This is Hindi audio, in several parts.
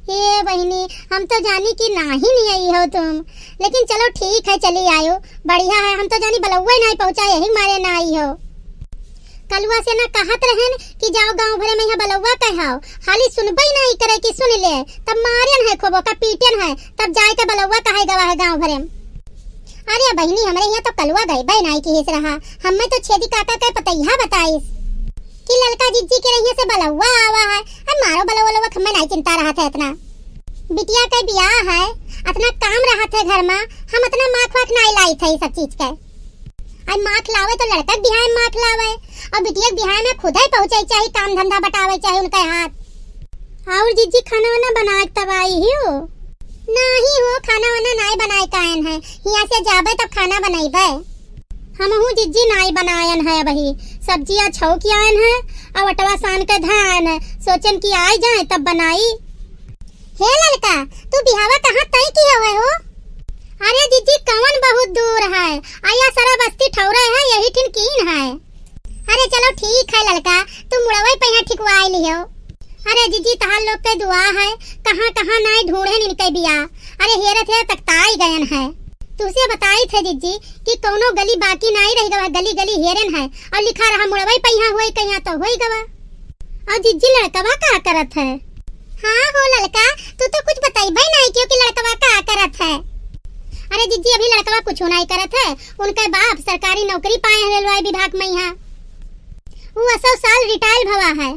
हे बहनी, हम तो जानी कि नहीं आई हो तुम, लेकिन चलो ठीक है, चली आयो, बढ़िया है। हम तो जानी बलौवा नहीं पहुंचा, यही मारे ना आई हो। कलुआ से ना कहत रहन कि जाओ गांव भरे में यहाँ बलौवा कहाओ, हाली सुनबई नहीं करे कि सुन ले, तब मारियन है खोबो का पीटन है, तब जाए के बलौवा कहे गवा है गांव भरे में। अरे बहनी, हमारे यहाँ तो कलुआ गई बई नहीं की हिस रहा, हमें तो छेदी काका का पतैया बताइस कि ललका जीजी के रहिए से बलौवा आवा है। अब मारो बलौवा हमें नहीं चिंता रहा था इतना, बिटिया का ब्याह है, इतना काम रहा था घर में, हम इतना माख वाख नहीं लाई थे सब चीज का। अब माख लावे तो लड़का बिहार माख लावे, और बिटिया बिहार में खुद ही पहुंचे चाहिए, काम धंधा बटावे चाहिए उनके हाथ। और जीजी खाना वाना बना के तब आई ही हो? नहीं हो, खाना वाना नहीं बनाए कायन है, यहाँ से जाबे तब खाना बनाइबे। हम हूँ जीजी नहीं बनायन है, वही सब्जियां छौकी आयन है और अटवा सान के धान है, सोचन की आई जाए तब बनाई। हे ललका, तू बिहावा कहाँ तय की हुए हो? अरे जीजी, कवन बहुत दूर है, आया सारा बस्ती ठौरा है, यही ठिन कीन है। अरे चलो ठीक है ललका, तू मुड़वई पहिया ठिकवाई लियो। अरे जीजी, तहार लोग के दुआ है, कहाँ कहाँ नहीं ढूंढे इनके बिया। अरे हेरत है तकताई गयन है, तुझसे बताई थे जीजी कि कोनो गली बाकी नहीं रही गवा, गली गली हेरन है, और लिखा रहा मुड़वई पहिया हुई कहीं तो होई गवा। और जीजी, लड़कवा का करत है? हाँ हो ललका, तू तो कुछ बताइबे नहीं क्योंकि लड़कवा का करत है। अरे जीजी, अभी लड़कवा कुछ नहीं करत है, उनके बाप सरकारी नौकरी पाए हैं रेलवे विभाग में, यहाँ वो 80 साल रिटायर भवा है।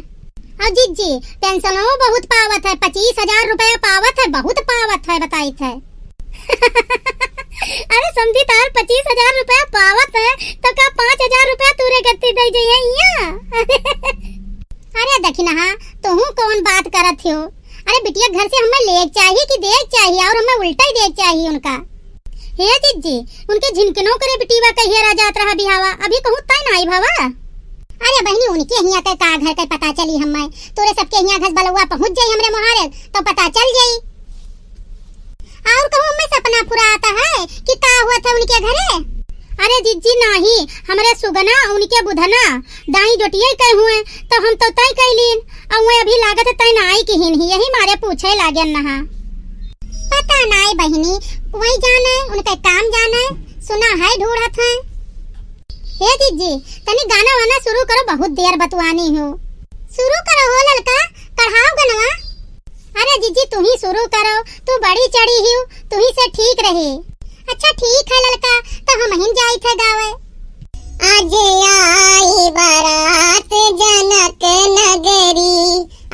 और जीजी, पेंशनों बहुत पावत है, 25,000 रुपया पावत है, बहुत पावत है बताई थे। अरे समझी तार 25,000 रुपया पावत है तो का 5,000 रुपया तूरे गत्ती दे जाइए। अरे देखी ना, तुम कौन बात करत हो? अरे बिटिया घर से हमें ले चाहिए कि देख चाहिए, और हमें उल्टा ही देख चाहिए उनका। हे जीजी, उनके झिनकनों करे बिटिया कहिए राजात रहा बिहावा, अभी कहूँ तय नहीं भवा। अरे बहनी, उनके हिया के का घर के पता चली हमें, तोरे सबके हिया घस बलौवा पहुंच जाई हमरे मुहारे तो पता चल जाई। और कहूँ हमें सपना पूरा आता है कि का हुआ था उनके घरे। अरे जीजी नहीं, हमरे सुगना उनके बुधना दाई जोटिये कह हुए तो हम तो तय कैलीन, और वो अभी लागत है तय नाई की हिन ही, यही मारे पूछे लागन नहा। पता नहीं बहनी, वही जाने उनका काम जाने, सुना है ढूंढत है। हे जीजी, तनी गाना वाना शुरू करो, बहुत देर बतवानी हूँ। शुरू करो हो ललका, कढ़ाओ गनवा। अरे जीजी, तू ही शुरू करो, तू बड़ी चढ़ी ही, तू ही से ठीक रही। अच्छा ठीक है ललका, तो हम हिन जाई थे गावे। आज आई बारात जनक नगरी,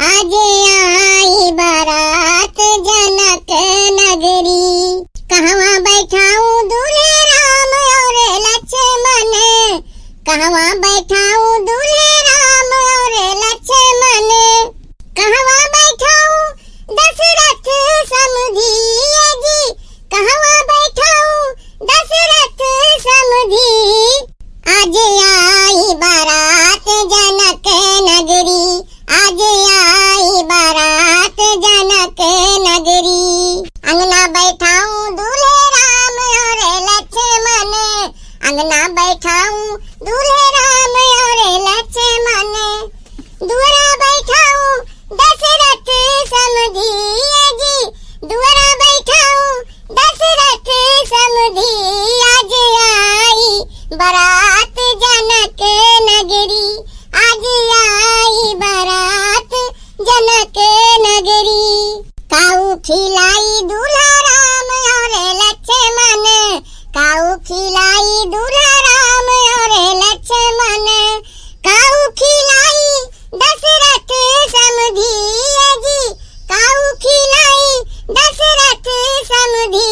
आज आई बारात जनक नगरी, कहवा बैठाऊं दूल्हे राम और लक्ष्मण, कहवा बैठाऊं दूल्हे राम और लक्ष्मण, कहवा बैठाऊं दशरथ समधी जी, कहवा बैठाऊं दशरथ समधी, आज आई बारात जनक नगरी, आज आई बारात जनक नगरी, अंगना बैठाऊं दूल्हे राम और लक्ष्मण, अंगना बैठाऊं दूल्हे राम और लक्ष्मण, दुआरा बैठाऊं दशरथ समधी जी, दुआरा बैठाऊं दशरथ समधी, आज आई बारात जनक नगरी, आज आई बारात जनक नगरी, काऊ खिलाई दूल्हा राम और लक्ष्मण, काऊ खिलाई दूल्हा राम और लक्ष्मण, काऊ खिलाई दशरथ समधी जी, काऊ खिलाई दशरथ समधी,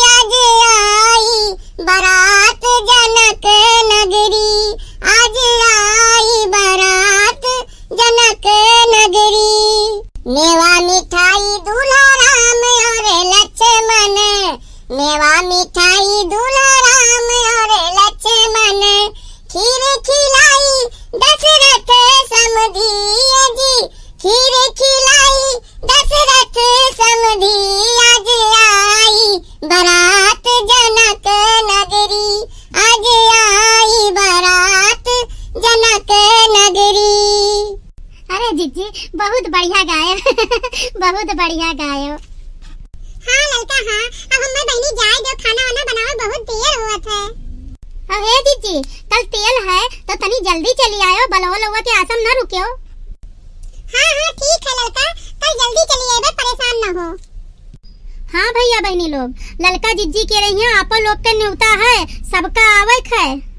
आज आई बारात जनक नगरी, आज आई बारात जनक नगरी, मेवा मिठाई दूल्हा राम और लक्ष्मण, मेवा मिठाई दूल्हा राम और लक्ष्मण, खीर खिलाई दशरथ समधी जी, खीर खिलाई दशरथ समधी, आज आई बारात जनक नगरी, आज आई बारात जनक नगरी। अरे जीजी, बहुत बढ़िया गाए। बहुत बहुत बढ़िया गायो। हाँ ललका हाँ, अब हमार बहनी जाए जो खाना वाना बनावे बहुत देर होत है। अब हे जीजी कल तेल है तो तनी जल्दी चली आयो, बलवा लवा के आसम न रुकियो। हाँ हाँ ठीक है ललका, कल जल्दी चली आइबे, परेशान न हो। हाँ भैया बहनी लोग, ललका जीजी के रही आपो लोग के न्योता है, सबका आवक है।